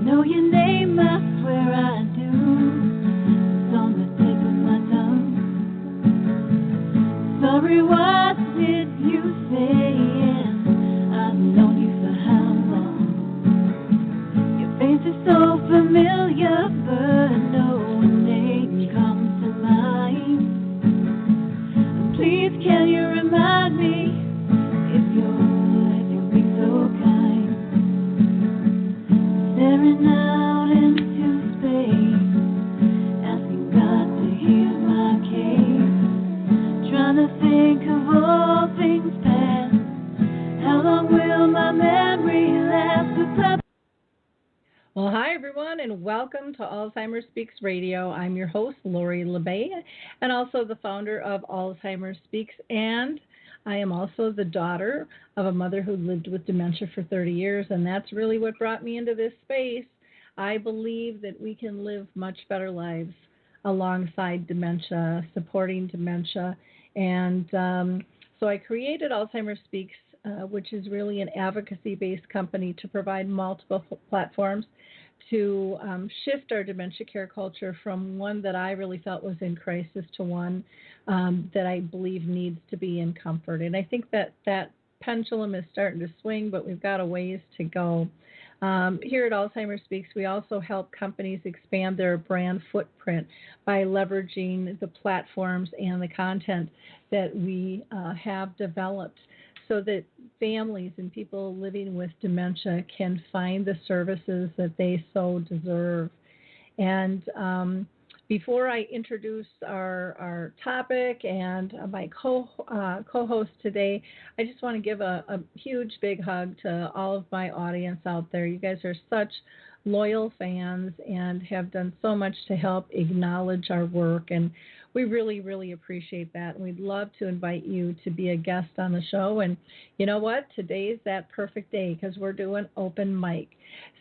know your name, I swear I do. It's on the tip of my tongue. Sorry, what did you say? Yeah, I've known you for how long? Your face is so familiar, but no name comes to mind. Please, can you remind me if you'll be so kind? Staring out into space, asking God to hear my case. Trying to think of all things past. How long will my memory last? Well, hi, everyone, and welcome to Alzheimer Speaks Radio. I'm your host, Laurie LeBay, and also the founder of Alzheimer Speaks, and I am also the daughter of a mother who lived with dementia for 30 years, and that's really what brought me into this space. I believe that we can live much better lives alongside dementia, supporting dementia, and so I created Alzheimer Speaks, which is really an advocacy-based company to provide multiple platforms to shift our dementia care culture from one that I really felt was in crisis to one that I believe needs to be in comfort. And I think that pendulum is starting to swing, but we've got a ways to go. Here at Alzheimer Speaks, we also help companies expand their brand footprint by leveraging the platforms and the content that we have developed so that families and people living with dementia can find the services that they so deserve. And before I introduce our topic and my co-host today, I just want to give a huge big hug to all of my audience out there. You guys are such loyal fans and have done so much to help acknowledge our work, and we really, really appreciate that. And we'd love to invite you to be a guest on the show. And you know what? Today's that perfect day because we're doing open mic.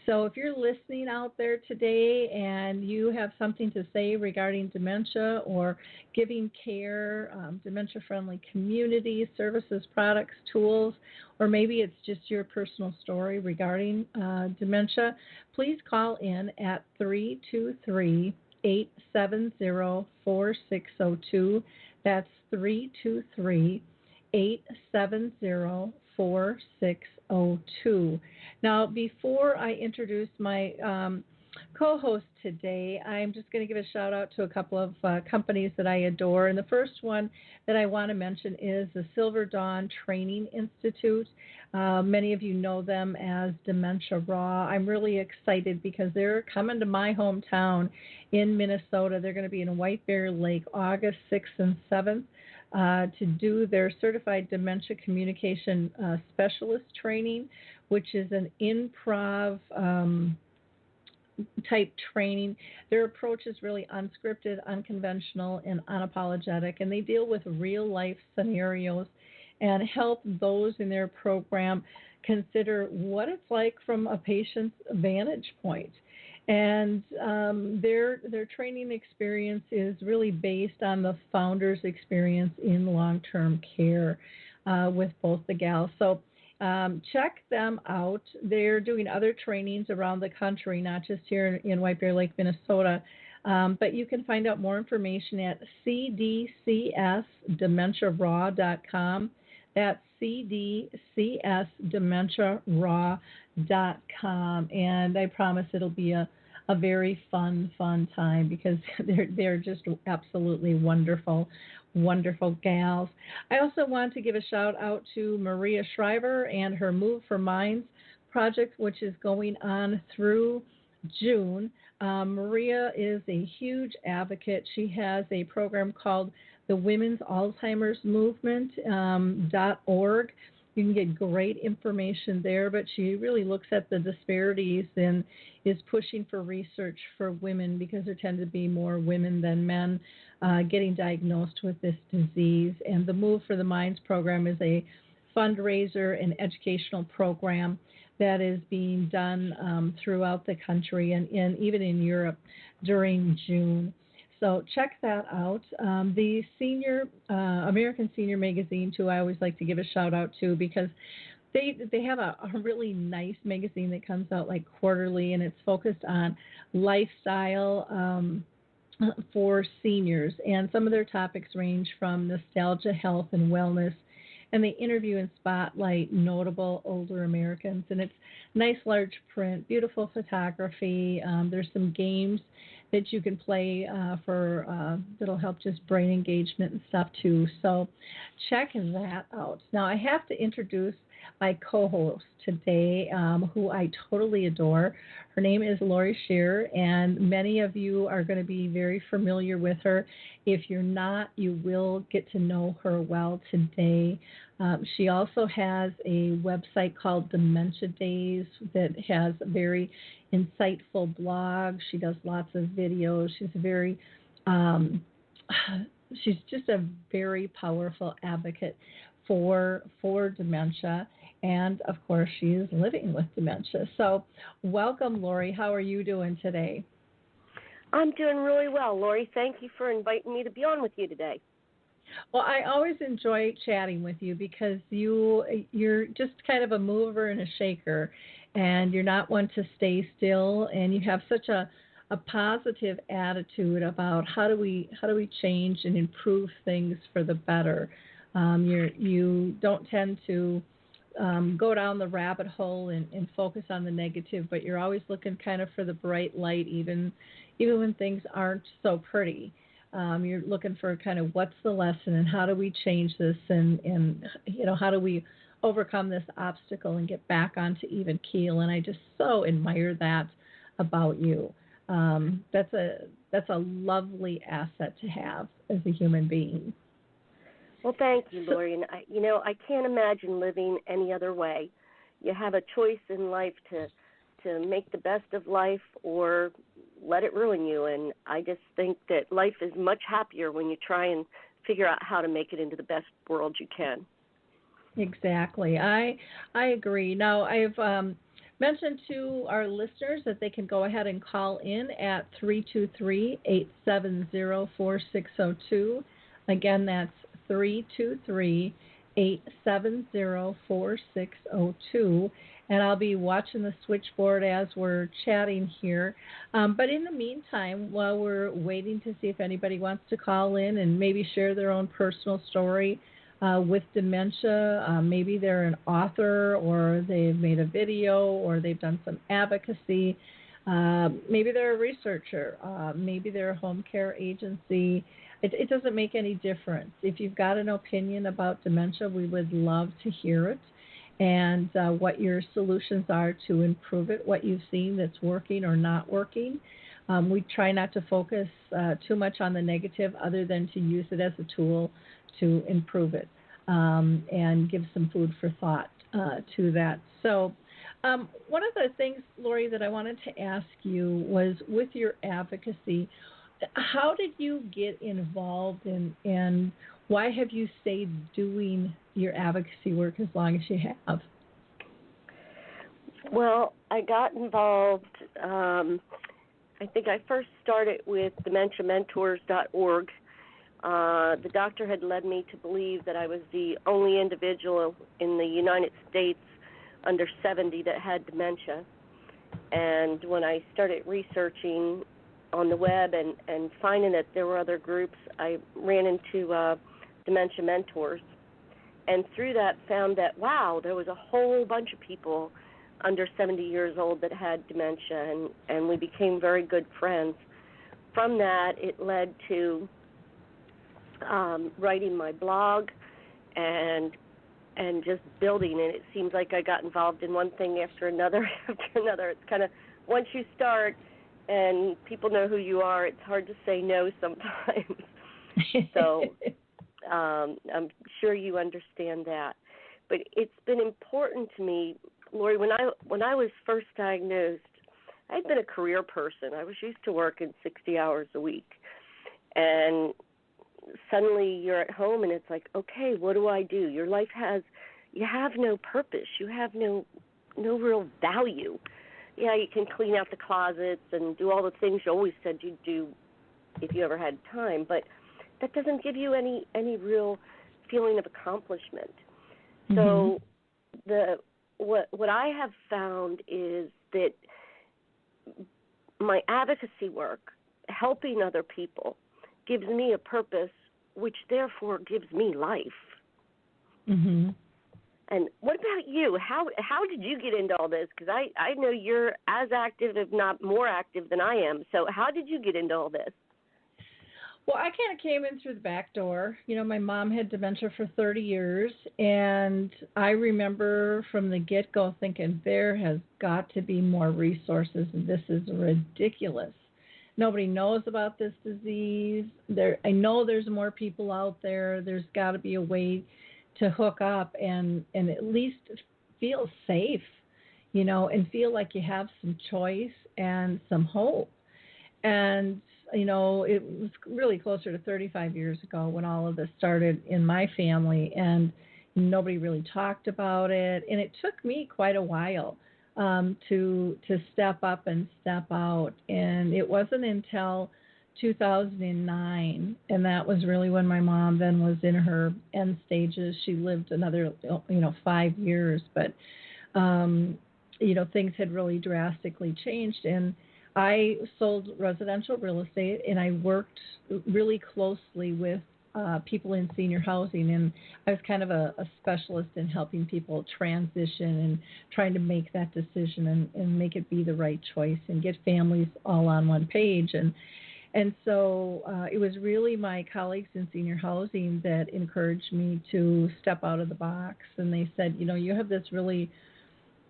So if you're listening out there today and you have something to say regarding dementia or giving care, dementia-friendly communities, services, products, tools, or maybe it's just your personal story regarding dementia, please call in at 323-870-4602. That's 323-870-4602. Now, before I introduce my co-host today, I'm just going to give a shout out to a couple of companies that I adore. And the first one that I want to mention is the Silver Dawn Training Institute. Many of you know them as Dementia Raw. I'm really excited because they're coming to my hometown in Minnesota. They're going to be in White Bear Lake August 6th and 7th. To do their Certified Dementia Communication Specialist training, which is an improv type training. Their approach is really unscripted, unconventional, and unapologetic, and they deal with real life scenarios and help those in their program consider what it's like from a patient's vantage point. And their training experience is really based on the founder's experience in long-term care with both the gals. So check them out. They're doing other trainings around the country, not just here in White Bear Lake, Minnesota. But you can find out more information at cdcsdementiaraw.com. That's cdcsdementiaraw.com. And I promise it'll be a very fun time because they're just absolutely wonderful gals. I also want to give a shout out to Maria Shriver and her Move for Minds project, which is going on through June. Maria is a huge advocate. She has a program called the Women's Alzheimer's Movement.org. You can get great information there, but she really looks at the disparities and is pushing for research for women because there tend to be more women than men getting diagnosed with this disease. And the Move for the Minds program is a fundraiser and educational program that is being done throughout the country and even in Europe during June. So check that out. The American Senior Magazine, too, I always like to give a shout out to because they have a really nice magazine that comes out like quarterly, and it's focused on lifestyle for seniors. And some of their topics range from nostalgia, health, and wellness. And they interview and spotlight notable older Americans. And it's nice large print, beautiful photography. There's some games that you can play that'll help just brain engagement and stuff too. So check that out. Now I have to introduce my co-host today, who I totally adore. Her name is Laurie Scherrer, and many of you are going to be very familiar with her. If you're not, you will get to know her well today. She also has a website called Dementia Daze that has a very insightful blog. She does lots of videos. She's just a very powerful advocate for dementia, and of course she is living with dementia. So welcome, Laurie. How are you doing today? I'm doing really well, Laurie. Thank you for inviting me to be on with you today. Well, I always enjoy chatting with you because you're just kind of a mover and a shaker, and you're not one to stay still, and you have such a positive attitude about how do we change and improve things for the better. You don't tend to go down the rabbit hole and focus on the negative, but you're always looking kind of for the bright light, even when things aren't so pretty. You're looking for kind of what's the lesson and how do we change this, and how do we overcome this obstacle and get back onto even keel. And I just so admire that about you. That's a lovely asset to have as a human being. Well, thank you, Laurie. And I can't imagine living any other way. You have a choice in life to make the best of life or let it ruin you. And I just think that life is much happier when you try and figure out how to make it into the best world you can. Exactly. I agree. Now, I've mentioned to our listeners that they can go ahead and call in at 323-870-4602. Again, that's 323-870-4602. And I'll be watching the switchboard as we're chatting here. But in the meantime, while we're waiting to see if anybody wants to call in and maybe share their own personal story with dementia, maybe they're an author, or they've made a video, or they've done some advocacy, maybe they're a researcher, maybe they're a home care agency. It doesn't make any difference. If you've got an opinion about dementia, we would love to hear it, and what your solutions are to improve it, what you've seen that's working or not working. We try not to focus too much on the negative, other than to use it as a tool to improve it, and give some food for thought to that. So one of the things, Laurie, that I wanted to ask you was, with your advocacy, how did you get involved, and why have you stayed doing your advocacy work as long as you have? Well, I got involved, I think I first started with dementiamentors.org. The doctor had led me to believe that I was the only individual in the United States under 70 that had dementia. And when I started researching on the web and finding that there were other groups, I ran into Dementia Mentors. And through that found that, wow, there was a whole bunch of people under 70 years old that had dementia, and we became very good friends. From that, it led to writing my blog and just building, and it seems like I got involved in one thing after another after another. It's kind of, once you start and people know who you are, it's hard to say no sometimes. So I'm sure you understand that. But it's been important to me, Laurie, when I was first diagnosed, I'd been a career person. I was used to working 60 hours a week. And suddenly you're at home and it's like, okay, what do I do? Your life you have no purpose. You have no real value. Yeah, you can clean out the closets and do all the things you always said you'd do if you ever had time, but that doesn't give you any real feeling of accomplishment. Mm-hmm. So the what I have found is that my advocacy work, helping other people, gives me a purpose, which therefore gives me life. Mm-hmm. And what about you? How did you get into all this? Because I know you're as active, if not more active than I am. So how did you get into all this? Well, I kind of came in through the back door. My mom had dementia for 30 years, and I remember from the get-go thinking there has got to be more resources, and this is ridiculous. Nobody knows about this disease. I know there's more people out there. There's got to be a way to hook up and at least feel safe, and feel like you have some choice and some hope. And, it was really closer to 35 years ago when all of this started in my family, and nobody really talked about it. And it took me quite a while to step up and step out. And it wasn't until 2009, and that was really when my mom then was in her end stages. She lived another, 5 years, but, things had really drastically changed. And I sold residential real estate, and I worked really closely with people in senior housing, and I was kind of a specialist in helping people transition and trying to make that decision and make it be the right choice and get families all on one page. And so it was really my colleagues in senior housing that encouraged me to step out of the box, and they said, you have this really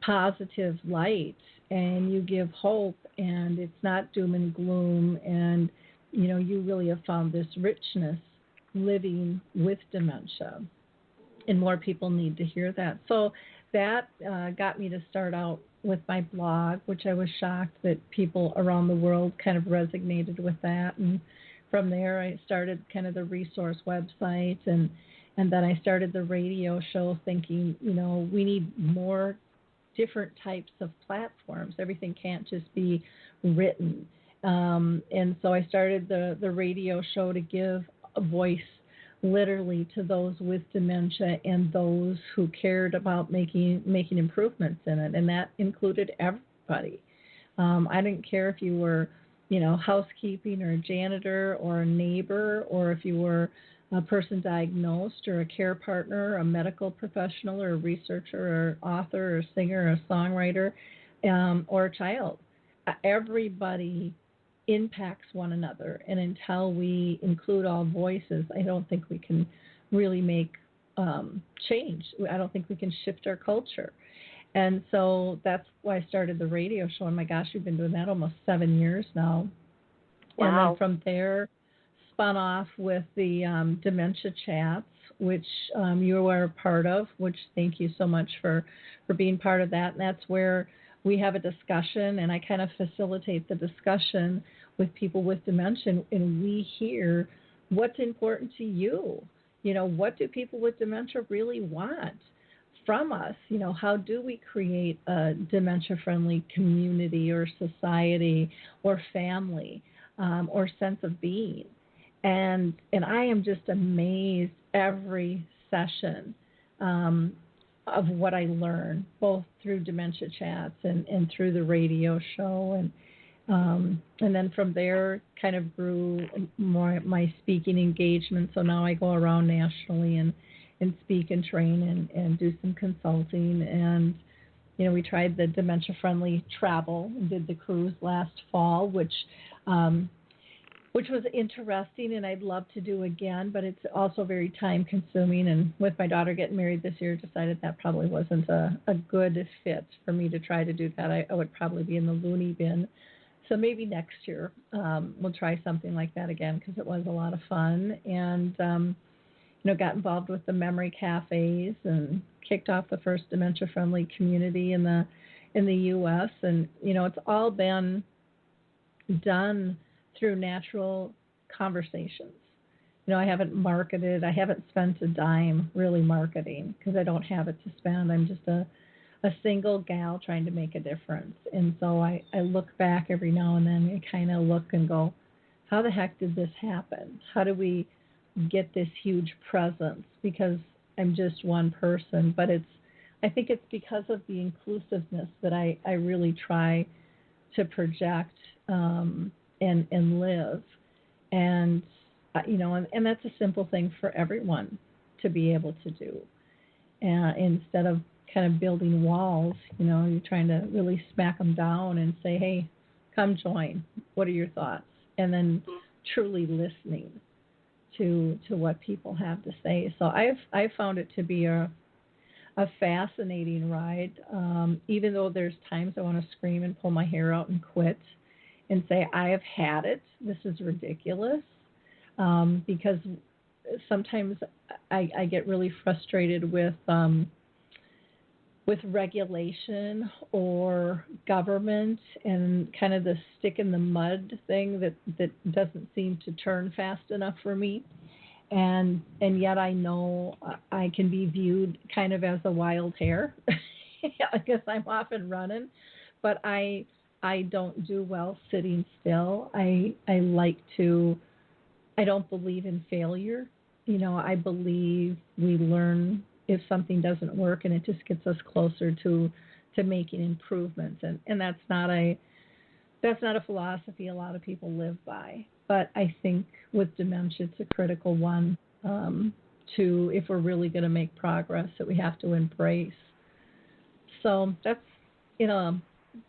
positive light, and you give hope, and it's not doom and gloom, and you really have found this richness living with dementia, and more people need to hear that. So that got me to start out with my blog, which I was shocked that people around the world kind of resonated with that. And from there I started kind of the resource website, and then I started the radio show, thinking we need more different types of platforms. Everything can't just be written. And so I started the radio show to give a voice literally to those with dementia and those who cared about making improvements in it. And that included everybody. I didn't care if you were, housekeeping or a janitor or a neighbor, or if you were a person diagnosed or a care partner, a medical professional or a researcher or author or singer or songwriter, or a child. Everybody impacts one another, and until we include all voices, I don't think we can really make change. I don't think we can shift our culture. And so that's why I started the radio show, and my gosh, we've been doing that almost 7 years now. Wow. And then from there, spun off with the Dementia Chats, which you were a part of, which thank you so much for being part of that. And that's where we have a discussion, and I kind of facilitate the discussion with people with dementia, and we hear what's important to you. What do people with dementia really want from us? How do we create a dementia-friendly community or society or family or sense of being? And I am just amazed every session of what I learn, both through Dementia Chats and through the radio show. And then from there kind of grew more my speaking engagement. So now I go around nationally and speak and train and do some consulting. And, we tried the dementia-friendly travel and did the cruise last fall, which was interesting, and I'd love to do again, but it's also very time-consuming. And with my daughter getting married this year, decided that probably wasn't a good fit for me to try to do that. I would probably be in the loony bin. So maybe next year we'll try something like that again, because it was a lot of fun. And, got involved with the memory cafes and kicked off the first dementia-friendly community in the U.S. And, it's all been done through natural conversations. I haven't marketed. I haven't spent a dime really marketing, because I don't have it to spend. I'm just a single gal trying to make a difference. And so I look back every now and then and kind of look and go, how the heck did this happen? How do we get this huge presence? Because I'm just one person, but I think it's because of the inclusiveness that I really try to project and live. And, and that's a simple thing for everyone to be able to do. Instead of kind of building walls, you're trying to really smack them down and say, hey, come join. What are your thoughts? And then truly listening to what people have to say. So I've found it to be a fascinating ride, even though there's times I want to scream and pull my hair out and quit and say, I have had it. This is ridiculous. Because sometimes I get really frustrated with regulation or government and kind of the stick in the mud thing that doesn't seem to turn fast enough for me. And yet I know I can be viewed kind of as a wild hare. I guess I'm off and running, but I don't do well sitting still. I don't believe in failure. I believe we learn if something doesn't work, and it just gets us closer to making improvements. And that's not a philosophy a lot of people live by. But I think with dementia, it's a critical one if we're really going to make progress, that we have to embrace. So that's, a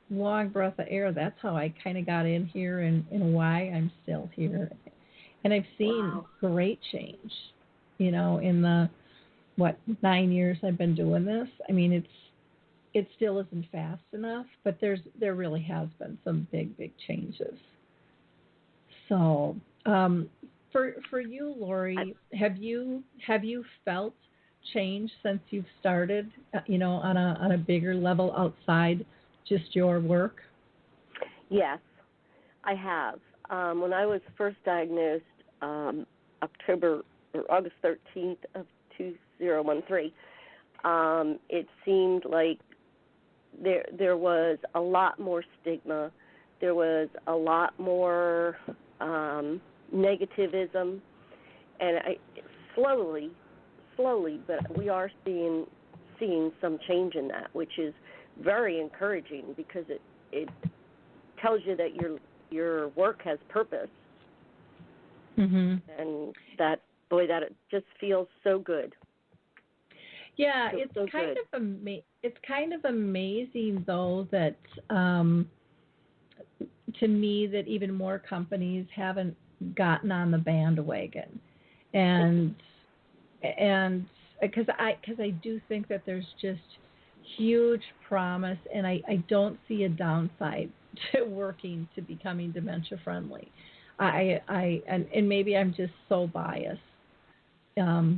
long breath of air. That's how I kind of got in here and why I'm still here. And I've seen great change, in the 9 years I've been doing this. I mean, it still isn't fast enough, but there really has been some big changes. So, for you, Laurie, have you felt change since you've started, on a bigger level outside just your work? Yes, I have. When I was first diagnosed, August 13th of 2013, it seemed like there was a lot more stigma. There was a lot more negativism, and slowly, but we are seeing some change in that, which is very encouraging, because it tells you that your work has purpose. Mm-hmm. And that it just feels so good. Yeah, it's kind of amazing though that to me that even more companies haven't gotten on the bandwagon, and because I do think that there's just huge promise, and I don't see a downside to working to becoming dementia friendly. And maybe I'm just so biased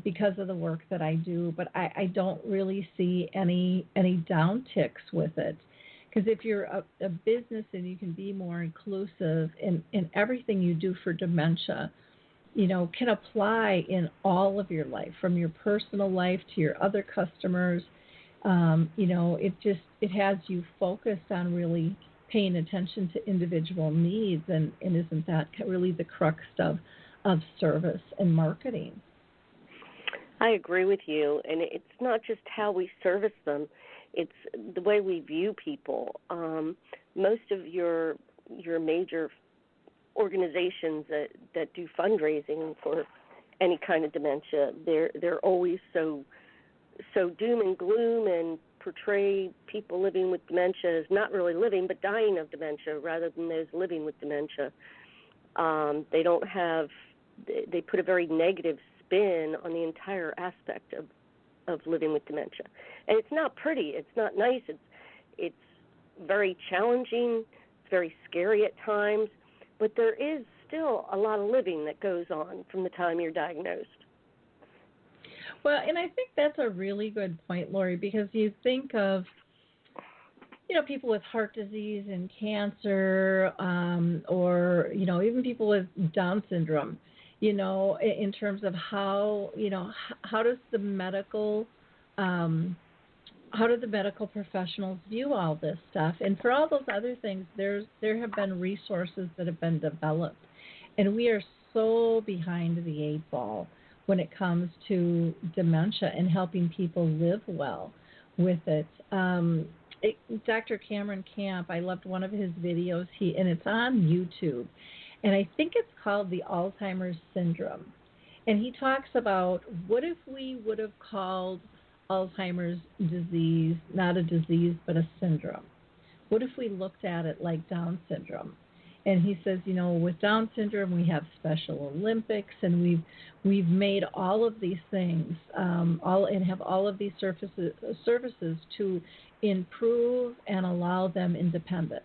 because of the work that I do, but I don't really see any downticks with it. Because if you're a business and you can be more inclusive in everything you do for dementia, can apply in all of your life, from your personal life to your other customers. It has you focused on really paying attention to individual needs, and isn't that really the crux of service and marketing? I agree with you, and it's not just how we service them, it's the way we view people. Most of your major organizations that do fundraising for any kind of dementia, they're always so doom and gloom, and portray people living with dementia as not really living but dying of dementia, rather than those living with dementia. They put a very negative spin on the entire aspect of living with dementia, and it's not pretty. It's not nice. It's very challenging. It's very scary at times, but there is still a lot of living that goes on from the time you're diagnosed. Well, and I think that's a really good point, Laurie, because you think of, people with heart disease and cancer, or, even people with Down syndrome, in terms of how does the medical, how do the medical professionals view all this stuff? And for all those other things, there have been resources that have been developed, and we are so behind the eight ball when it comes to dementia and helping people live well. with it. Dr. Cameron Camp, I loved one of his videos, and it's on YouTube, and I think it's called the Alzheimer's Syndrome. And he talks about, what if we would have called Alzheimer's disease not a disease but a syndrome? What if we looked at it like Down syndrome? And he says, with Down syndrome, we have Special Olympics, and we've made all of these things, and have all of these services to improve and allow them independence.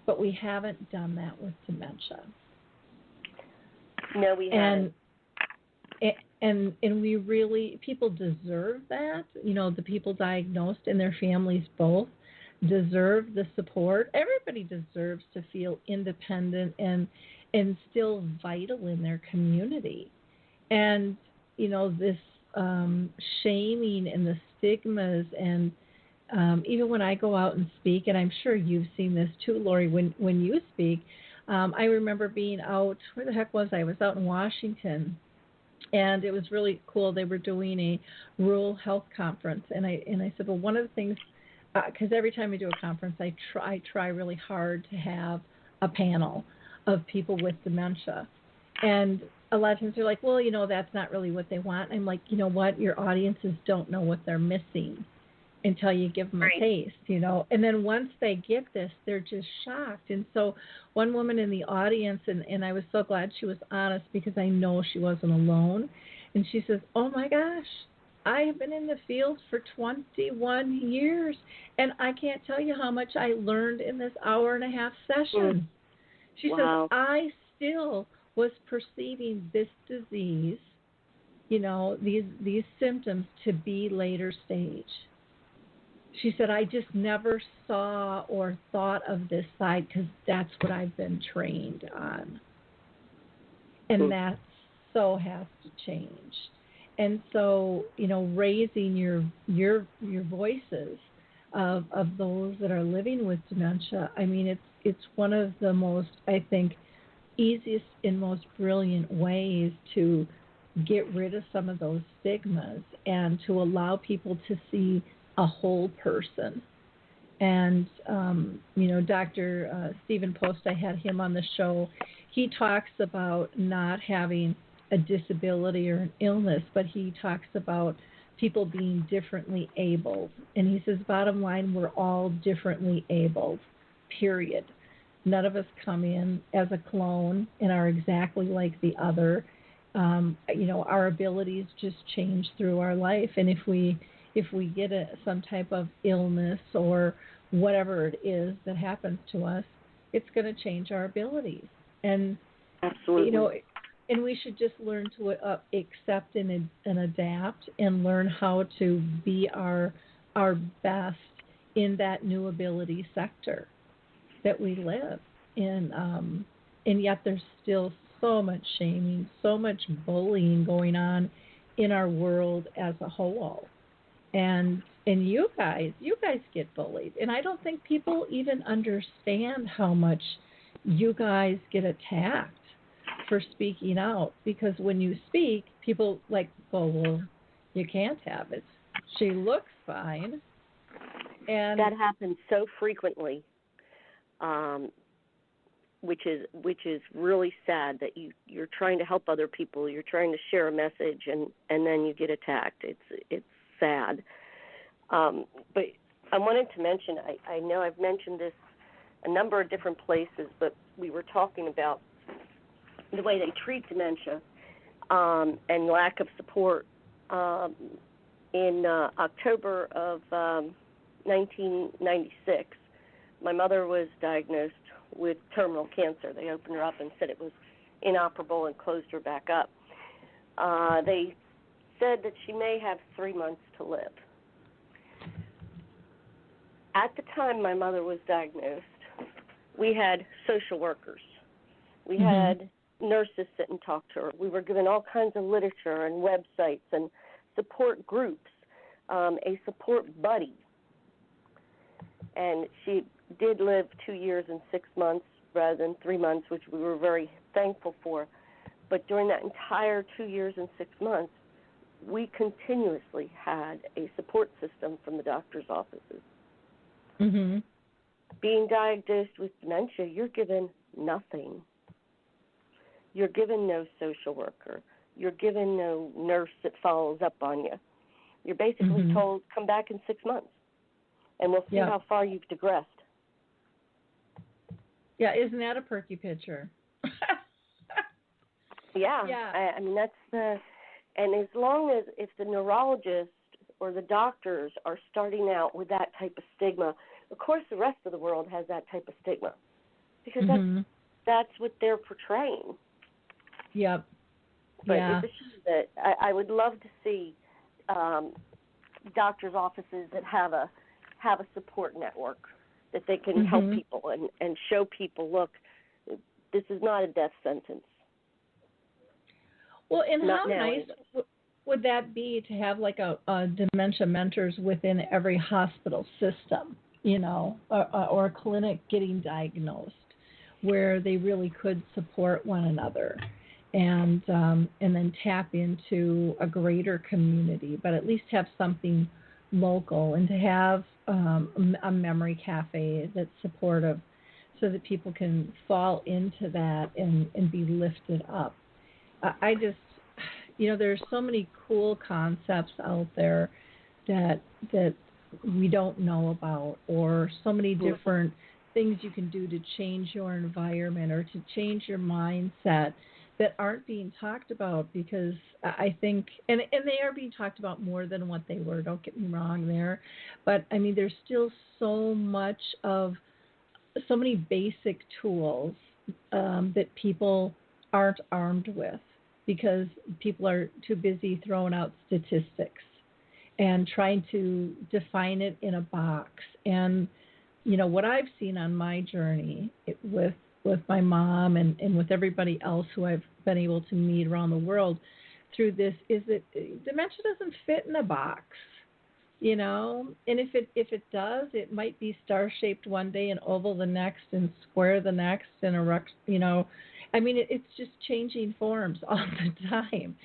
But we haven't done that with dementia. No, we haven't. And we really, people deserve that. The people diagnosed and their families both deserve the support. Everybody deserves to feel independent and still vital in their community. And, this shaming and the stigmas, and even when I go out and speak, and I'm sure you've seen this too, Laurie, when you speak, I remember being out, where the heck was I? I was out in Washington, and it was really cool. They were doing a rural health conference, and I said, well, one of the things, because every time I do a conference, I try really hard to have a panel of people with dementia. And a lot of times they're like, well, that's not really what they want. I'm like, you know what? Your audiences don't know what they're missing until you give them a taste, And then once they get this, they're just shocked. And so one woman in the audience, and I was so glad she was honest because I know she wasn't alone. And she says, oh, my gosh, I have been in the field for 21 years, and I can't tell you how much I learned in this hour-and-a-half session. She says, I still was perceiving this disease, these symptoms to be later stage. She said, I just never saw or thought of this side because that's what I've been trained on. And that so has to change. And so, raising your voices of those that are living with dementia, I mean, it's one of the most, I think, easiest and most brilliant ways to get rid of some of those stigmas and to allow people to see a whole person. And, Dr. Stephen Post, I had him on the show. He talks about not having a disability or an illness, but he talks about people being differently abled. And he says, bottom line, we're all differently abled, period. None of us come in as a clone and are exactly like the other. Our abilities just change through our life. And if we get some type of illness or whatever it is that happens to us, it's going to change our abilities. And, absolutely. And we should just learn to accept and adapt and learn how to be our best in that new ability sector that we live in. And yet there's still so much shaming, so much bullying going on in our world as a whole. And you guys get bullied. And I don't think people even understand how much you guys get attacked for speaking out. Because when you speak, people go, well, you can't have it. She looks fine. And that happens so frequently, which is really sad that you're trying to help other people. You're trying to share a message, and then you get attacked. It's sad. But I wanted to mention, I know I've mentioned this a number of different places, but we were talking about the way they treat dementia and lack of support. In October of 1996, my mother was diagnosed with terminal cancer. They opened her up and said it was inoperable and closed her back up. They said that she may have 3 months to live. At the time my mother was diagnosed, we had social workers. We had nurses sit and talk to her. We were given all kinds of literature and websites and support groups, a support buddy. And she did live 2 years and 6 months rather than 3 months, which we were very thankful for. But during that entire 2 years and 6 months, we continuously had a support system from the doctor's offices. Mhm. Being diagnosed with dementia, you're given nothing. You're given no social worker. You're given no nurse that follows up on you. You're basically told, come back in 6 months, and we'll see how far you've digressed. Yeah, isn't that a perky picture? Yeah. I mean, that's and as long as if the neurologist or the doctors are starting out with that type of stigma, of course the rest of the world has that type of stigma because that's what they're portraying. Yep. But it's a shame that I would love to see doctors' offices that have a support network that they can help people and show people, look, this is not a death sentence. Well, and not how now, nice would that be to have like a dementia mentors within every hospital system, or a clinic getting diagnosed, where they really could support one another, and then tap into a greater community, but at least have something local, and to have a memory cafe that's supportive, so that people can fall into that and be lifted up. I just, there's so many cool concepts out there that we don't know about, or so many different things you can do to change your environment or to change your mindset that aren't being talked about, because I think, and they are being talked about more than what they were, don't get me wrong there, but I mean, there's still so many basic tools that people aren't armed with, because people are too busy throwing out statistics and trying to define it in a box. And, what I've seen on my journey with my mom and with everybody else who I've been able to meet around the world through this is that dementia doesn't fit in a box, and if it does, it might be star-shaped one day and oval the next and square the next and erect, I mean, it's just changing forms all the time.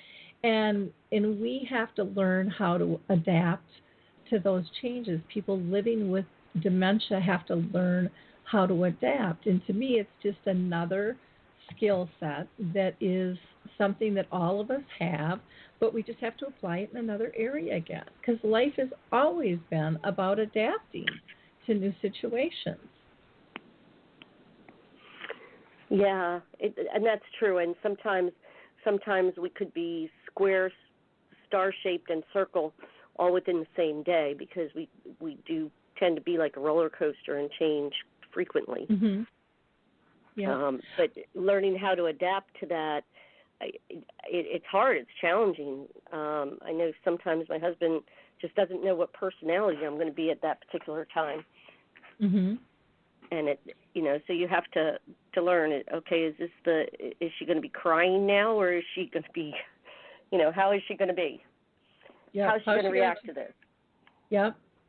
And we have to learn how to adapt to those changes. People living with dementia have to learn how to adapt. And to me, it's just another skill set that is something that all of us have, but we just have to apply it in another area again, because life has always been about adapting to new situations. Yeah, and that's true. And sometimes we could be square, star-shaped, and circle all within the same day, because we do tend to be like a roller coaster and change frequently. Yeah. But learning how to adapt to that, it's hard. It's challenging. I know sometimes my husband just doesn't know what personality I'm going to be at that particular time. And so you have to learn it. Okay, is she going to be crying now, or is she going to be, how is she going to be? Yep. How is she going to react to this?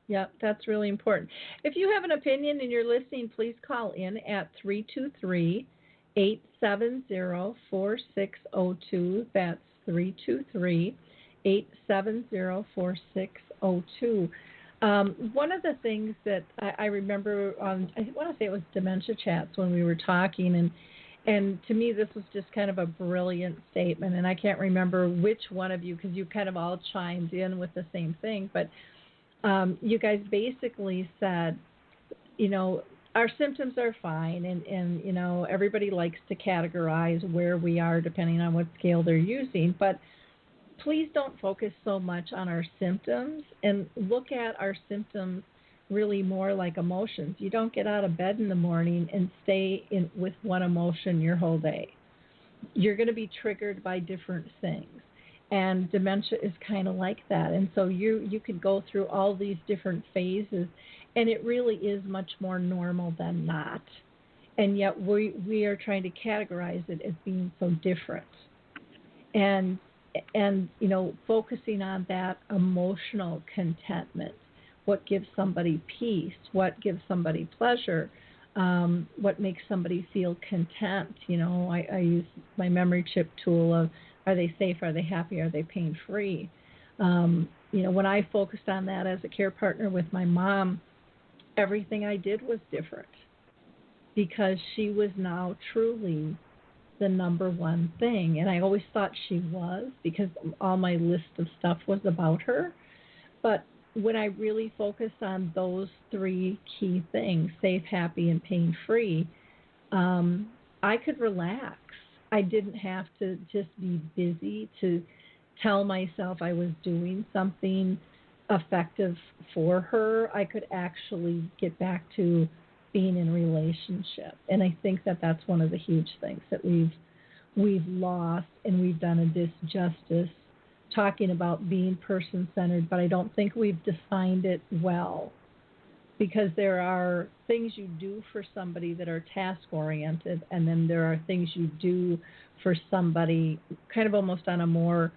Yep, that's really important. If you have an opinion and you're listening, please call in at 323-870-4602. That's 323-870-4602. One of the things that I remember on, I want to say it was Dementia Chats when we were talking, and to me this was just kind of a brilliant statement, and I can't remember which one of you, because you kind of all chimed in with the same thing, but you guys basically said, our symptoms are fine, and everybody likes to categorize where we are depending on what scale they're using, but please don't focus so much on our symptoms, and look at our symptoms really more like emotions. You don't get out of bed in the morning and stay with one emotion your whole day. You're going to be triggered by different things. And dementia is kind of like that. And so you could go through all these different phases, and it really is much more normal than not. And yet we are trying to categorize it as being so different. And focusing on that emotional contentment, what gives somebody peace, what gives somebody pleasure, what makes somebody feel content. I use my memory chip tool of, are they safe, are they happy, are they pain-free? When I focused on that as a care partner with my mom, everything I did was different because she was now truly the number one thing. And I always thought she was because all my list of stuff was about her. But when I really focused on those three key things, safe, happy, and pain-free, I could relax. I didn't have to just be busy to tell myself I was doing something effective for her. I could actually get back to being in relationship. And I think that that's one of the huge things that we've lost, and we've done a disjustice talking about being person-centered, but I don't think we've defined it well, because there are things you do for somebody that are task-oriented, and then there are things you do for somebody kind of almost on a more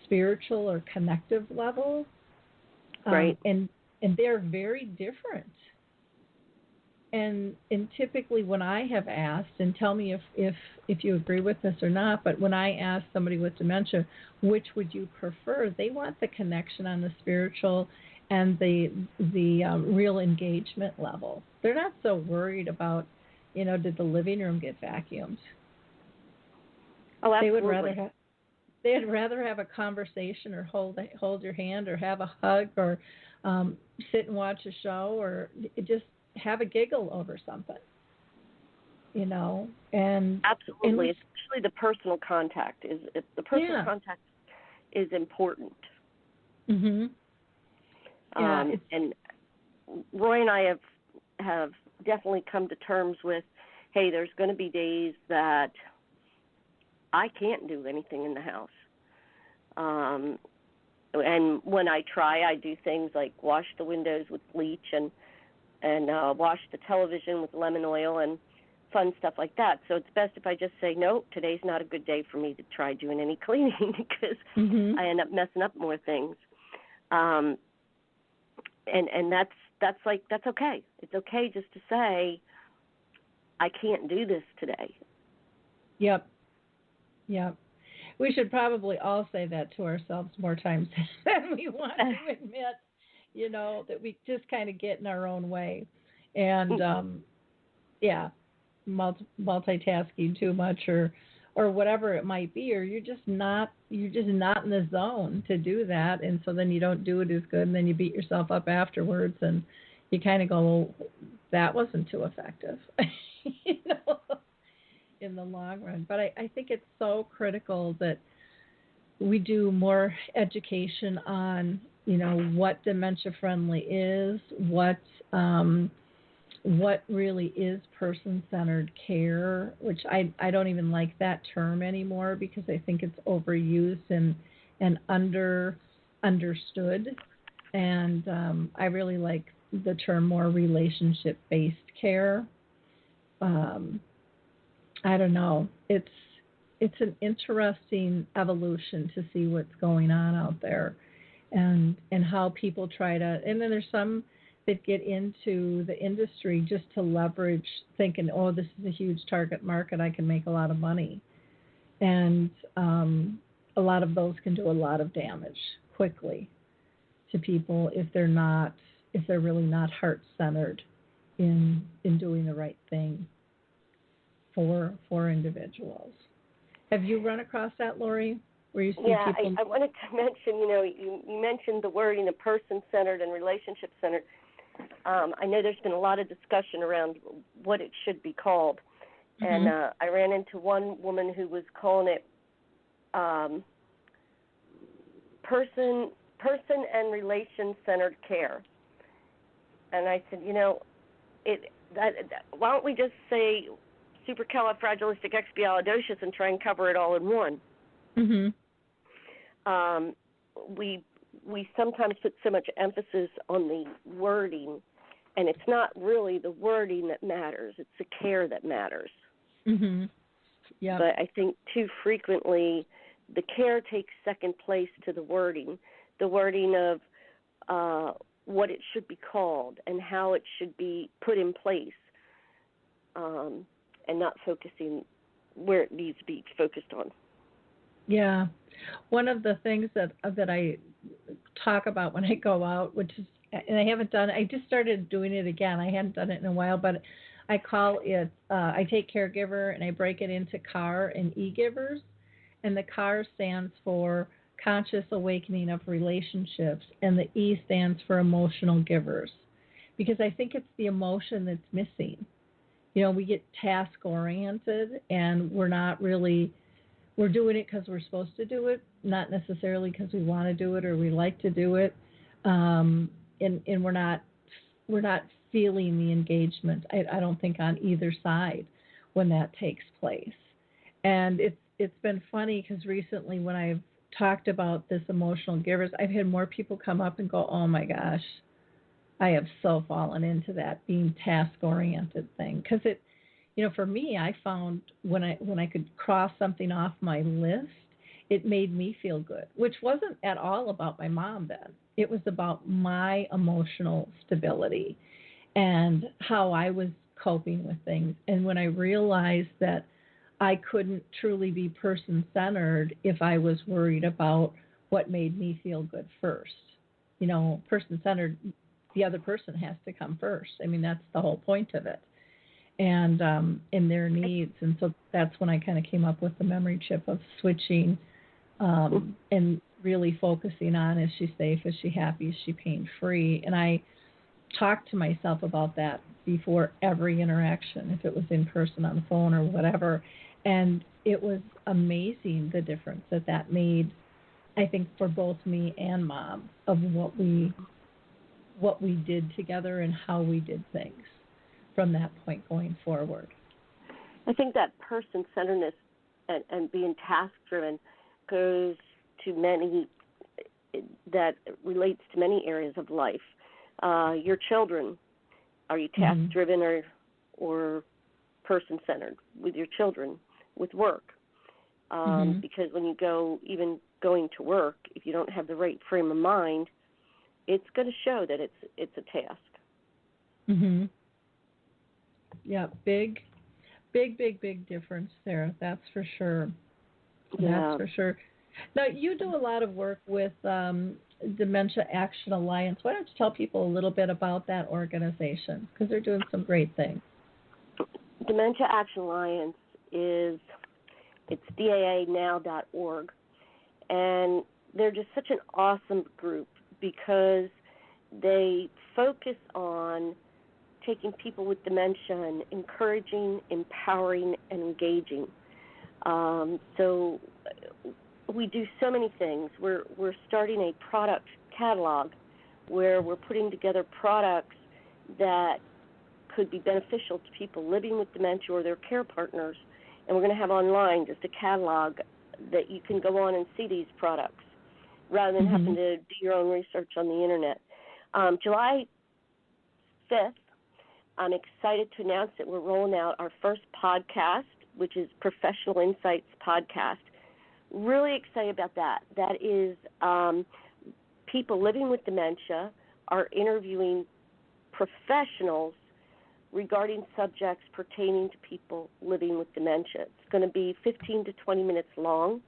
spiritual or connective level. Right. And they're very different. And typically when I have asked, and tell me if you agree with this or not, but when I ask somebody with dementia, which would you prefer, they want the connection on the spiritual and the real engagement level. They're not so worried about, did the living room get vacuumed? Oh, absolutely. They'd rather have a conversation or hold your hand or have a hug or sit and watch a show or just have a giggle over something, and absolutely, especially the personal contact contact is important. Mm-hmm. Yeah, and Roy and I have definitely come to terms with, hey, there's going to be days that I can't do anything in the house. And when I try, I do things like wash the windows with bleach and wash the television with lemon oil and fun stuff like that. So it's best if I just say, no, today's not a good day for me to try doing any cleaning because I end up messing up more things. And that's okay. It's okay just to say, I can't do this today. Yep. We should probably all say that to ourselves more times than we want to admit, that we just kind of get in our own way. And, multitasking too much or whatever it might be, or you're just not in the zone to do that. And so then you don't do it as good. And then you beat yourself up afterwards and you kind of go, well, that wasn't too effective, in the long run. But I think it's so critical that we do more education on, what dementia friendly is, what really is person-centered care, which I don't even like that term anymore because I think it's overused and understood. And I really like the term more relationship-based care. I don't know. It's an interesting evolution to see what's going on out there, and how people try to. And then there's some that get into the industry just to leverage, thinking, oh, this is a huge target market, I can make a lot of money, and a lot of those can do a lot of damage quickly to people if they're really not heart-centered in doing the right thing for individuals. Have you run across that, Laurie? Where you see people? I wanted to mention, you mentioned the wording of person-centered and relationship-centered. I know there's been a lot of discussion around what it should be called. Mm-hmm. And I ran into one woman who was calling it person and relation-centered care. And I said, why don't we just say supercalifragilisticexpialidocious and try and cover it all in one? Mm-hmm. We sometimes put so much emphasis on the wording, and it's not really the wording that matters. It's the care that matters. Mm-hmm. Yeah. But I think too frequently the care takes second place to the wording of what it should be called and how it should be put in place, and not focusing where it needs to be focused on. Yeah. One of the things that I talk about when I go out, which is, and I haven't done, I just started doing it again. I hadn't done it in a while, but I call it, I take caregiver and I break it into CAR and e-givers. And the CAR stands for conscious awakening of relationships, and the E stands for emotional givers. Because I think it's the emotion that's missing. You know, we get task oriented and we're not really, we're doing it because we're supposed to do it, not necessarily because we want to do it or we like to do it, and we're not feeling the engagement. I don't think on either side when that takes place. And it's been funny because recently when I've talked about this emotional givers, I've had more people come up and go, "Oh my gosh, I have so fallen into that being task oriented thing." Because it, you know, for me, I found when I could cross something off my list, it made me feel good, which wasn't at all about my mom then. It was about my emotional stability and how I was coping with things. And when I realized that I couldn't truly be person-centered if I was worried about what made me feel good first. You know, person-centered, the other person has to come first. I mean, that's the whole point of it. And in their needs. And so that's when I kind of came up with the memory chip of switching and really focusing on, is she safe, is she happy, is she pain-free? And I talked to myself about that before every interaction, if it was in person, on the phone, or whatever. And it was amazing the difference that made, I think, for both me and Mom, of what we did together and how we did things from that point going forward. I think that person-centeredness and being task-driven goes to many, that relates to many areas of life. Your children, are you task-driven or person-centered with your children, with work? Because when you go, even going to work, if you don't have the right frame of mind, it's going to show that it's a task. Mm-hmm. Yeah, big difference there. That's for sure. Yeah. That's for sure. Now, you do a lot of work with Dementia Action Alliance. Why don't you tell people a little bit about that organization? Because they're doing some great things. Dementia Action Alliance it's daanow.org, and they're just such an awesome group because they focus on taking people with dementia and encouraging, empowering, and engaging. So we do so many things. We're starting a product catalog where we're putting together products that could be beneficial to people living with dementia or their care partners. And we're going to have online just a catalog that you can go on and see these products rather than having to do your own research on the Internet. July 5th, I'm excited to announce that we're rolling out our first podcast, which is Professional Insights Podcast. Really excited about that. That is people living with dementia are interviewing professionals regarding subjects pertaining to people living with dementia. It's going to be 15 to 20 minutes long.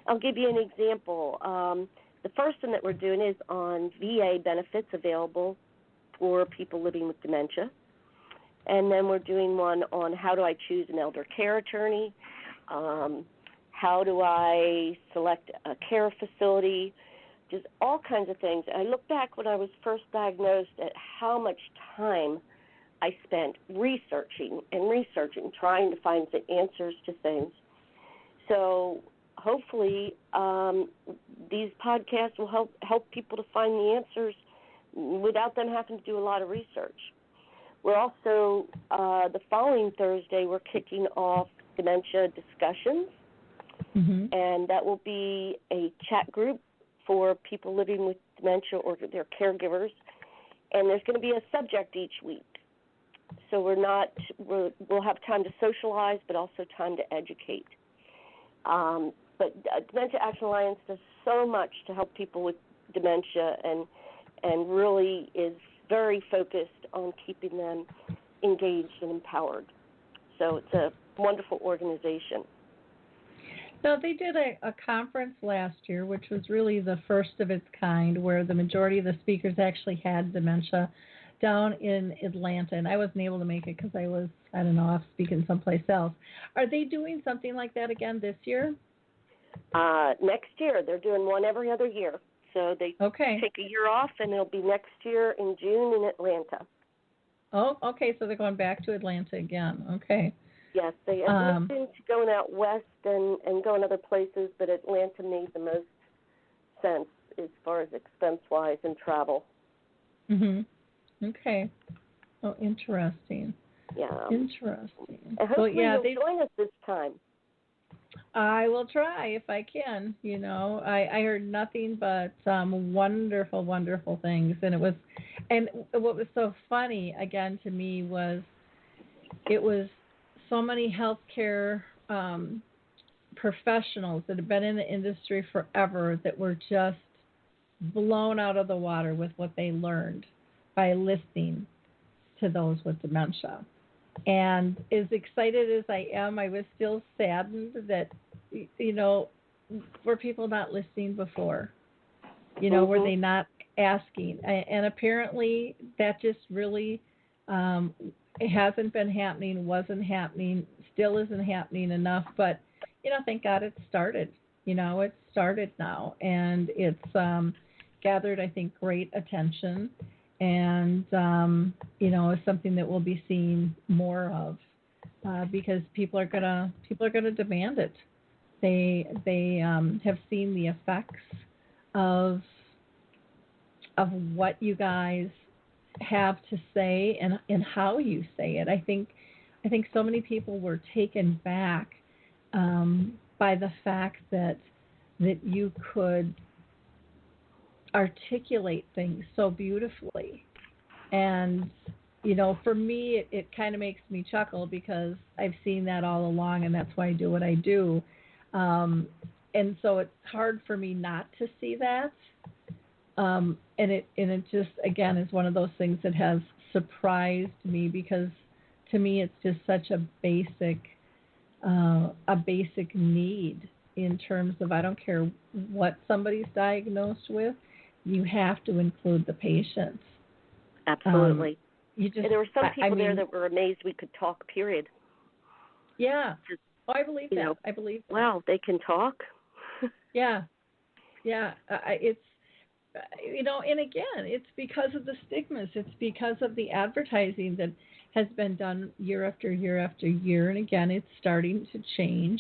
I'll give you an example. The first one that we're doing is on VA benefits available for people living with dementia. And then we're doing one on how do I choose an elder care attorney, how do I select a care facility, just all kinds of things. And I look back when I was first diagnosed at how much time I spent researching, trying to find the answers to things. So hopefully these podcasts will help people to find the answers without them having to do a lot of research. We're also, the following Thursday, we're kicking off dementia discussions, and that will be a chat group for people living with dementia or their caregivers, and there's going to be a subject each week. So we'll have time to socialize, but also time to educate. But Dementia Action Alliance does so much to help people with dementia and really is very focused on keeping them engaged and empowered. So it's a wonderful organization. No, they did a conference last year, which was really the first of its kind, where the majority of the speakers actually had dementia down in Atlanta. And I wasn't able to make it because I was, I don't know, off speaking someplace else. Are they doing something like that again this year? Next year, they're doing one every other year. So they take a year off, and it'll be next year in June in Atlanta. Oh, okay. So they're going back to Atlanta again. Okay. Yes, they looked into going out west and going other places, but Atlanta made the most sense as far as expense-wise and travel. Okay. Oh, interesting. Yeah. Interesting. And hopefully you'll join us this time. I will try if I can. You know, I heard nothing but wonderful, wonderful things, and what was so funny again to me was it was so many healthcare professionals that have been in the industry forever that were just blown out of the water with what they learned by listening to those with dementia. And as excited as I am, I was still saddened that, you know, were people not listening before? You know, were they not asking? And apparently that just really it hasn't been happening, wasn't happening, still isn't happening enough. But, you know, thank God it started. You know, it's started now. And it's gathered, I think, great attention. And, you know, it's something that we'll be seeing more of because people are gonna demand it. They have seen the effects of what you guys have to say and how you say it. I think so many people were taken back by the fact that you could articulate things so beautifully. And, you know, for me, it kind of makes me chuckle because I've seen that all along, and that's why I do what I do. And so it's hard for me not to see that. And it just, again, is one of those things that has surprised me because to me it's just such a basic need in terms of I don't care what somebody's diagnosed with, you have to include the patients. Absolutely. There were some people there that were amazed we could talk, period. Yeah. I believe that. I believe that. Wow, they can talk? Yeah. It's, you know, and again, it's because of the stigmas. It's because of the advertising that has been done year after year after year. And again, it's starting to change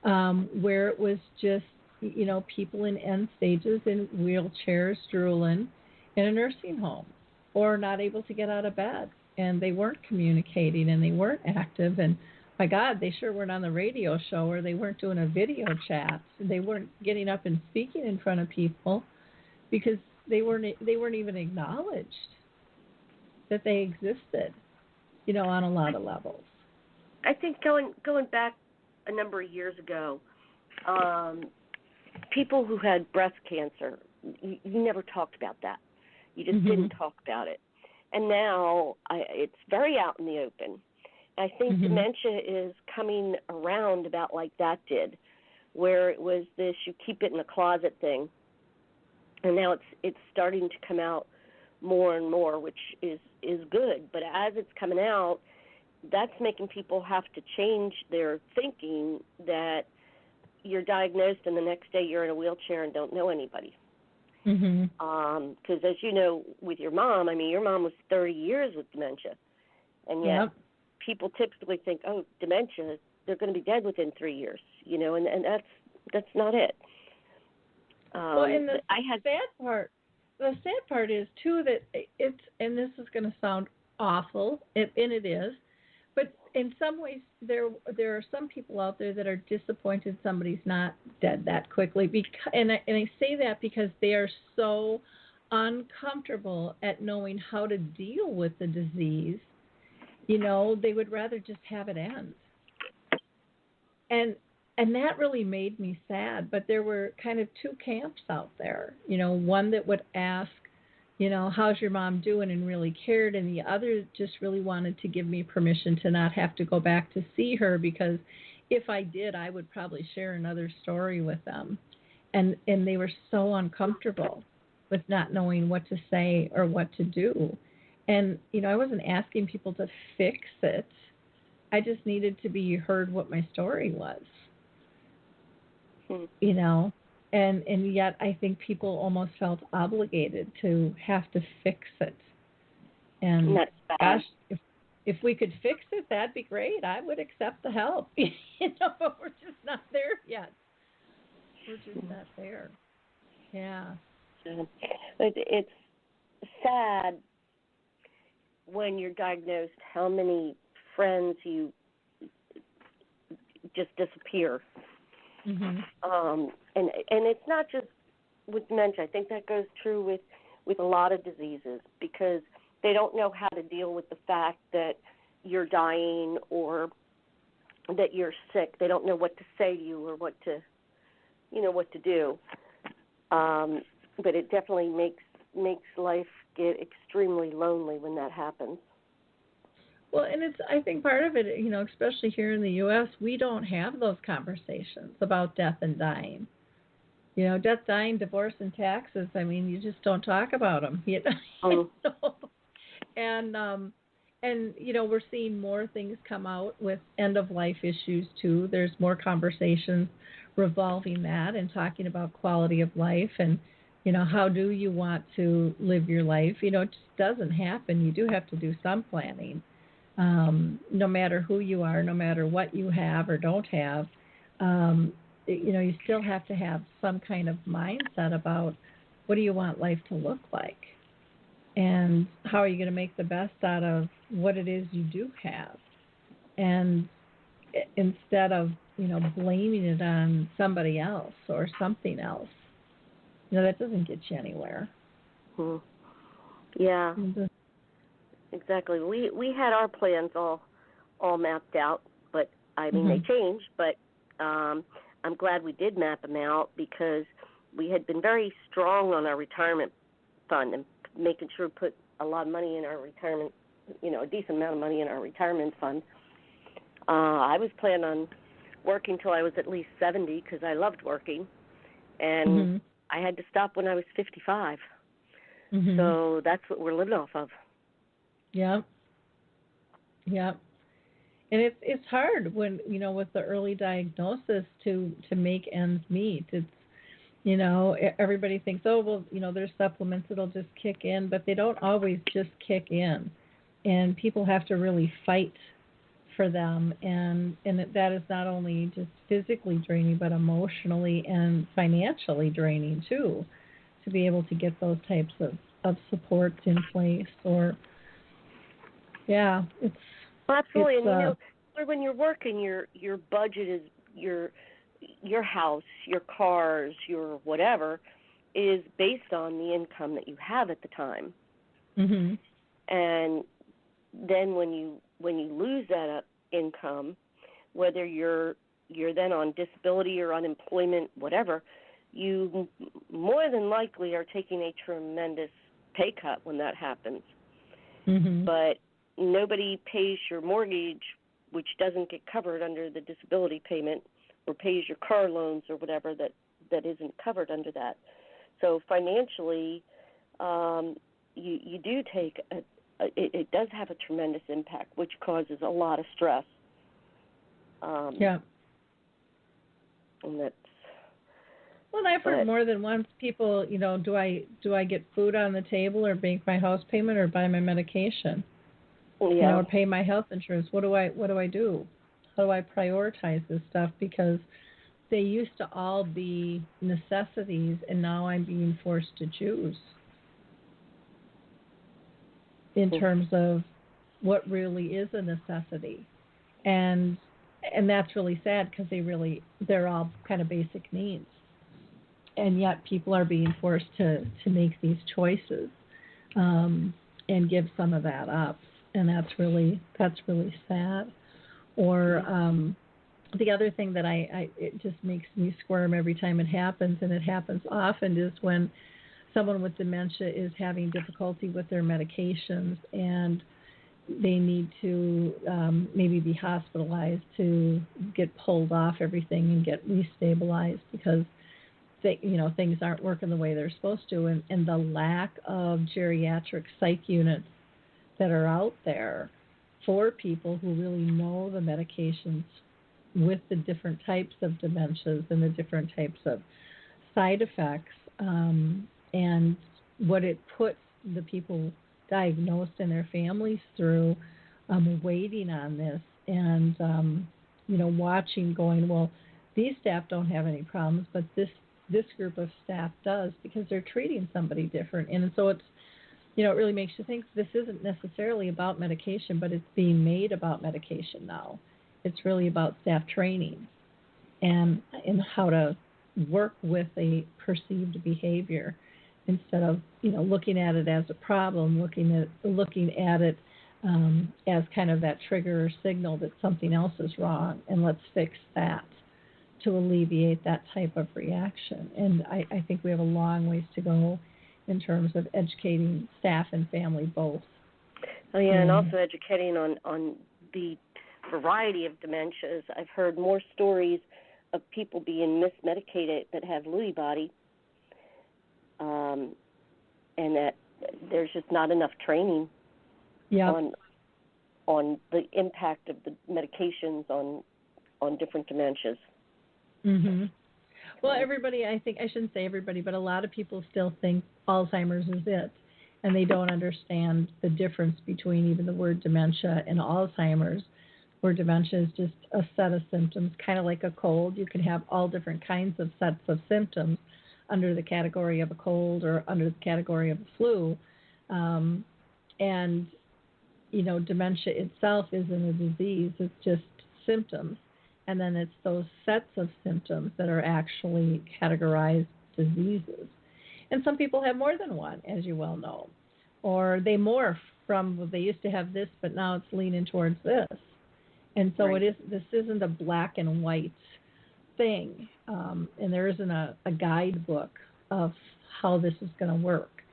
where it was just, you know, people in end stages in wheelchairs drooling in a nursing home or not able to get out of bed. And they weren't communicating and they weren't active. And my God, they sure weren't on the radio show or they weren't doing a video chat. They weren't getting up and speaking in front of people because they weren't even acknowledged that they existed, you know, on a lot of levels. I think going back a number of years ago, people who had breast cancer, you never talked about that. You just didn't talk about it. And now it's very out in the open. I think dementia is coming around about like that did, where it was this you keep it in a closet thing. And now it's starting to come out more and more, which is good. But as it's coming out, that's making people have to change their thinking that you're diagnosed and the next day you're in a wheelchair and don't know anybody. Because as you know, with your mom, I mean, your mom was 30 years with dementia. And yet people typically think, oh, dementia, they're going to be dead within 3 years, you know, and that's not it. Well, and the sad part is, too, that it's, and this is going to sound awful, and it is, but in some ways there are some people out there that are disappointed somebody's not dead that quickly. And I say that because they are so uncomfortable at knowing how to deal with the disease. You know, they would rather just have it end. And that really made me sad. But there were kind of two camps out there. You know, one that would ask, you know, how's your mom doing and really cared. And the other just really wanted to give me permission to not have to go back to see her because if I did, I would probably share another story with them. And they were so uncomfortable with not knowing what to say or what to do. And, I wasn't asking people to fix it. I just needed to be heard what my story was, and yet I think people almost felt obligated to have to fix it. And gosh, if we could fix it, that'd be great. I would accept the help, but we're just not there yet. We're just not there. Yeah. It's sad when you're diagnosed how many friends you just disappear. Mm-hmm. And it's not just with dementia. I think that goes true with a lot of diseases, because they don't know how to deal with the fact that you're dying or that you're sick. They don't know what to say to you or what to do. But it definitely makes life get extremely lonely when that happens. Well, and I think part of it, especially here in the U.S., we don't have those conversations about death and dying. Death, dying, divorce, and taxes. I mean, you just don't talk about them. And we're seeing more things come out with end-of-life issues, too. There's more conversations revolving that and talking about quality of life and, how do you want to live your life? It just doesn't happen. You do have to do some planning. No matter who you are, no matter what you have or don't have, you still have to have some kind of mindset about what do you want life to look like, and how are you going to make the best out of what it is you do have, and instead of blaming it on somebody else or something else, that doesn't get you anywhere. Yeah. Exactly. We had our plans all mapped out, but I mean they changed. But I'm glad we did map them out, because we had been very strong on our retirement fund and making sure we put a lot of money in our retirement, a decent amount of money in our retirement fund. I was planning on working till I was at least 70 because I loved working, and I had to stop when I was 55. So that's what we're living off of. Yeah. And it's hard when, with the early diagnosis to make ends meet. It's, everybody thinks, oh, well, there's supplements that'll just kick in, but they don't always just kick in. And people have to really fight for them. And that is not only just physically draining, but emotionally and financially draining, too, to be able to get those types of supports in place. Or, yeah, it's... Absolutely, it's, and when you're working, your budget is your house, your cars, your whatever is based on the income that you have at the time. And then when you lose that income, whether you're then on disability or unemployment, whatever, you more than likely are taking a tremendous pay cut when that happens. But nobody pays your mortgage, which doesn't get covered under the disability payment, or pays your car loans or whatever that isn't covered under that. So financially, you do take it does have a tremendous impact, which causes a lot of stress. And that's... Well, I've heard more than once people, do I get food on the table, or make my house payment, or buy my medication? Or pay my health insurance. What do I do? How do I prioritize this stuff? Because they used to all be necessities, and now I'm being forced to choose in terms of what really is a necessity. And that's really sad, because they're all kind of basic needs. And yet people are being forced to make these choices and give some of that up. And that's really sad. Or the other thing that it just makes me squirm every time it happens, and it happens often, is when someone with dementia is having difficulty with their medications, and they need to maybe be hospitalized to get pulled off everything and get restabilized because things aren't working the way they're supposed to, and the lack of geriatric psych units that are out there for people who really know the medications with the different types of dementias and the different types of side effects, and what it puts the people diagnosed and their families through, waiting on this and watching, going, well, these staff don't have any problems, but this group of staff does because they're treating somebody different. And so it's, it really makes you think this isn't necessarily about medication, but it's being made about medication now. It's really about staff training and how to work with a perceived behavior instead of, looking at it as a problem, looking at it as kind of that trigger or signal that something else is wrong, and let's fix that to alleviate that type of reaction. And I think we have a long ways to go in terms of educating staff and family both. Oh yeah, and also educating on the variety of dementias. I've heard more stories of people being mismedicated that have Lewy body, and that there's just not enough training on the impact of the medications on different dementias. Mm-hmm. Well, everybody, I think, I shouldn't say everybody, but a lot of people still think Alzheimer's is it, and they don't understand the difference between even the word dementia and Alzheimer's, where dementia is just a set of symptoms, kind of like a cold. You can have all different kinds of sets of symptoms under the category of a cold or under the category of a flu. And, dementia itself isn't a disease. It's just symptoms. And then it's those sets of symptoms that are actually categorized diseases. And some people have more than one, as you well know. Or they morph from, well, they used to have this, but now it's leaning towards this. And so Right. this isn't a black and white thing. And there isn't a guidebook of how this is going to work,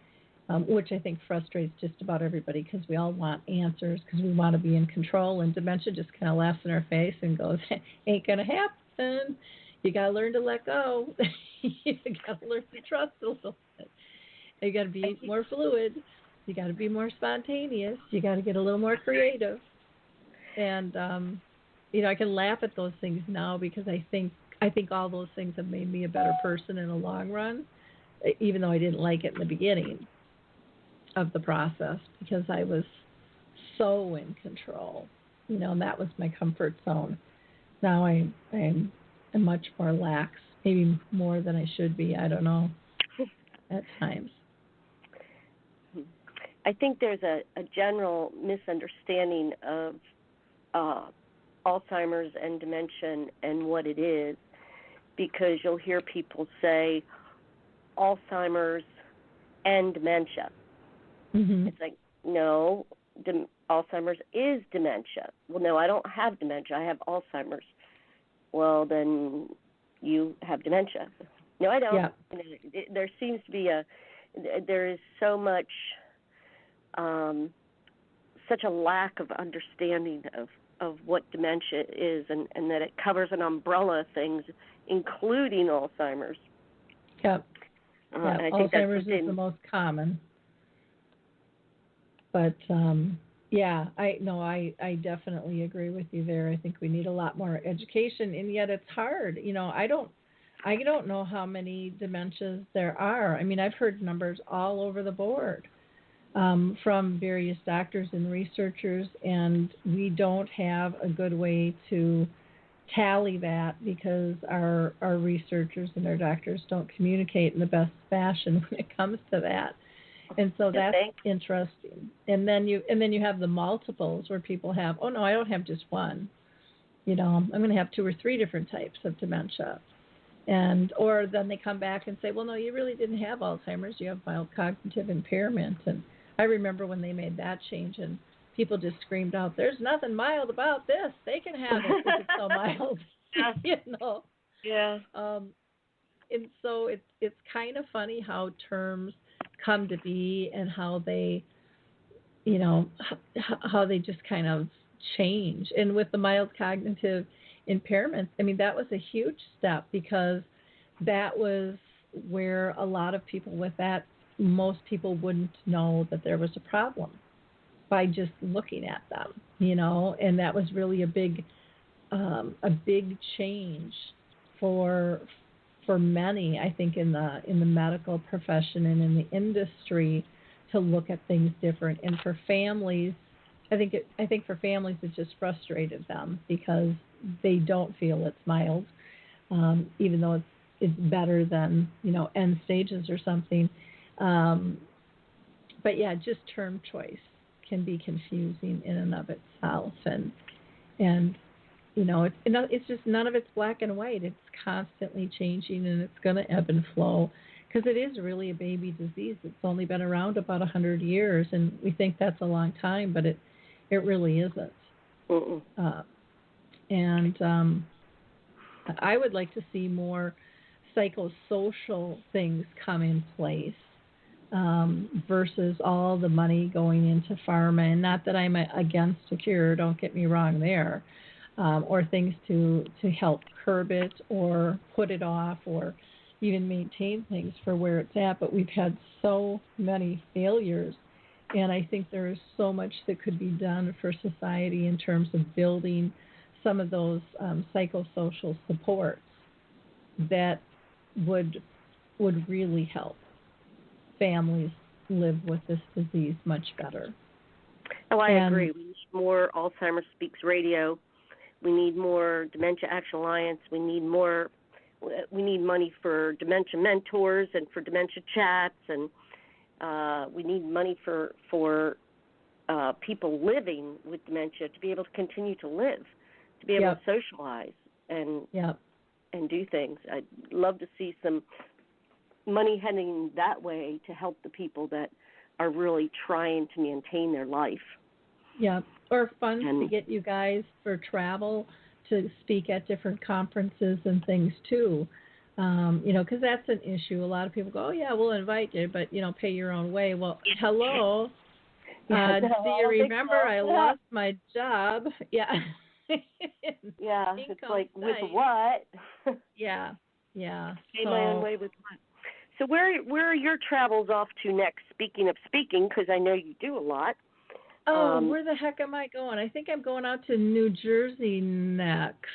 which I think frustrates just about everybody because we all want answers because we want to be in control. And dementia just kind of laughs in our face and goes, ain't going to happen. You got to learn to let go. You got to learn to trust a little bit. You got to be more fluid. You got to be more spontaneous. You got to get a little more creative. And, I can laugh at those things now because I think all those things have made me a better person in the long run, even though I didn't like it in the beginning of the process because I was so in control, and that was my comfort zone. Now I'm much more lax, maybe more than I should be. I don't know, at times. I think there's a general misunderstanding of Alzheimer's and dementia and what it is, because you'll hear people say Alzheimer's and dementia. Mm-hmm. It's like, no, Alzheimer's is dementia. Well, no, I don't have dementia. I have Alzheimer's. Well, then you have dementia. No, I don't. Yeah. There seems to be there is so much, such a lack of understanding of what dementia is, and that it covers an umbrella of things, including Alzheimer's. Yep. I think Alzheimer's is the most common. But I definitely agree with you there. I think we need a lot more education, and yet it's hard. I don't know how many dementias there are. I mean, I've heard numbers all over the board from various doctors and researchers, and we don't have a good way to tally that because our researchers and our doctors don't communicate in the best fashion when it comes to that. And so that's interesting. And then you have the multiples where people have, oh no, I don't have just one. I'm going to have 2 or 3 different types of dementia. Or then they come back and say, well, no, you really didn't have Alzheimer's. You have mild cognitive impairment. And I remember when they made that change, and people just screamed out, "There's nothing mild about this. They can have it because it's so mild." Yeah. And so it's kind of funny how terms come to be and how they how they just kind of change. And with the mild cognitive impairments, I mean, that was a huge step because that was where a lot of people with that, most people wouldn't know that there was a problem by just looking at them, and that was really a big change for many, I think, in the medical profession and in the industry to look at things different. And for families, I think for families it just frustrated them because they don't feel it's mild, even though it's better than end stages or something. But yeah, just term choice can be confusing in and of itself, and it's just none of it's black and white. It's constantly changing, and it's going to ebb and flow because it is really a baby disease. It's only been around about 100 years, and we think that's a long time, but it really isn't. I would like to see more psychosocial things come in place versus all the money going into pharma. And not that I'm against a cure, don't get me wrong there, or things to help curb it or put it off or even maintain things for where it's at. But we've had so many failures, and I think there is so much that could be done for society in terms of building some of those psychosocial supports that would really help families live with this disease much better. Oh, I agree. We need more Alzheimer's Speaks radio. We need more Dementia Action Alliance. We need money for dementia mentors and for dementia chats, and we need money for people living with dementia to be able to continue to live, to be able to socialize and do things. I'd love to see some money heading that way to help the people that are really trying to maintain their life. Yeah, or funds to get you guys for travel to speak at different conferences and things too. Because that's an issue. A lot of people go, oh, yeah, we'll invite you, but, pay your own way. Well, hello. Do you remember I lost my job? Yeah. Yeah, it's like, with what? Yeah. Pay my own way with what? So where are your travels off to next, speaking of speaking, because I know you do a lot? Where the heck am I going? I think I'm going out to New Jersey next,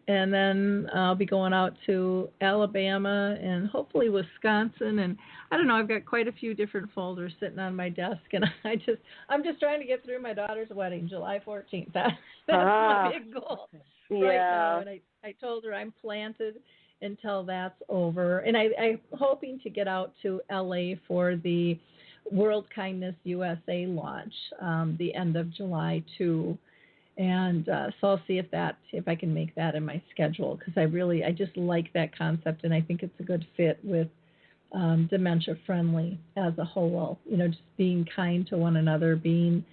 and then I'll be going out to Alabama and hopefully Wisconsin. And I don't know, I've got quite a few different folders sitting on my desk, and I'm just trying to get through my daughter's wedding, July 14th. That's my big goal right now. And I told her I'm planted until that's over. And I'm hoping to get out to LA for the World Kindness USA launch the end of July too, and so I'll see if I can make that in my schedule, because I just like that concept, and I think it's a good fit with dementia friendly as a whole. Just being kind to one another, being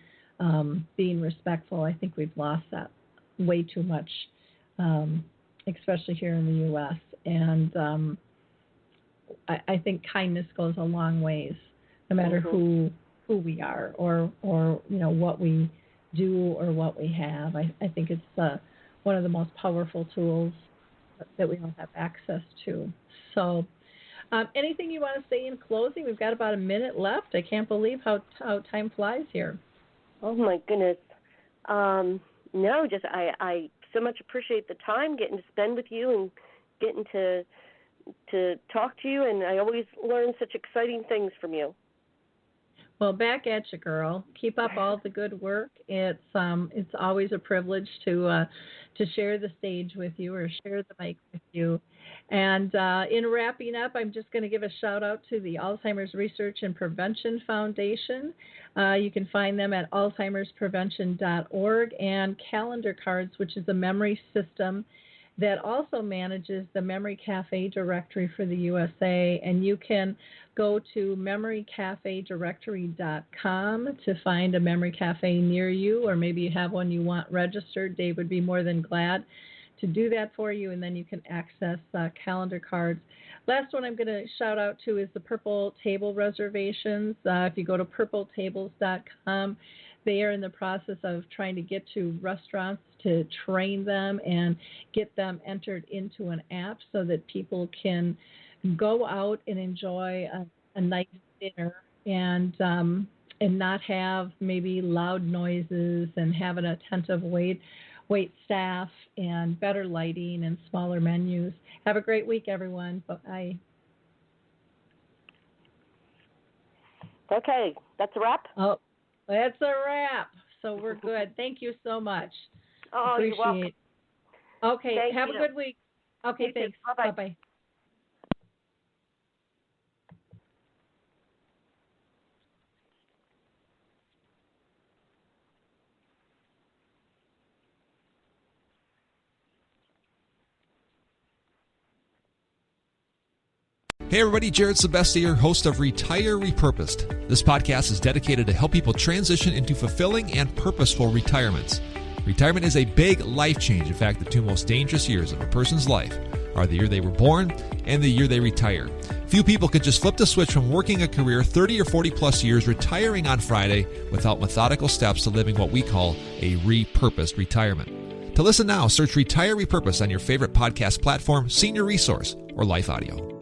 respectful. I think we've lost that way too much, especially here in the U.S. And I think kindness goes a long ways, no matter who we are or what we do or what we have. I think it's one of the most powerful tools that we all have access to. So anything you want to say in closing? We've got about a minute left. I can't believe how time flies here. Oh, my goodness. No, just I so much appreciate the time getting to spend with you and getting to talk to you, and I always learn such exciting things from you. Well, back at you, girl. Keep up all the good work. It's always a privilege to share the stage with you or share the mic with you. And in wrapping up, I'm just going to give a shout out to the Alzheimer's Research and Prevention Foundation. You can find them at alzheimersprevention.org, and Calendar Cards, which is a memory system that also manages the Memory Cafe directory for the USA. And you can go to memorycafedirectory.com to find a memory cafe near you, or maybe you have one you want registered. Dave would be more than glad to do that for you, and then you can access calendar cards. Last one I'm going to shout out to is the Purple Table reservations. If you go to purpletables.com, they are in the process of trying to get to restaurants to train them and get them entered into an app so that people can go out and enjoy a nice dinner and not have maybe loud noises, and have an attentive wait staff and better lighting and smaller menus. Have a great week, everyone. Bye. Okay, that's a wrap? Oh, that's a wrap. So we're good. Thank you so much. Oh, Appreciate you're welcome. Okay, Thank have you. a good week. Okay, You too. thanks. Bye-bye. Bye-bye. Hey everybody, Jared Sebestier, host of Retire Repurposed. This podcast is dedicated to help people transition into fulfilling and purposeful retirements. Retirement is a big life change. In fact, the two most dangerous years of a person's life are the year they were born and the year they retire. Few people can just flip the switch from working a career 30 or 40 plus years, retiring on Friday, without methodical steps to living what we call a repurposed retirement. To listen now, search Retire Repurposed on your favorite podcast platform, Senior Resource, or Life Audio.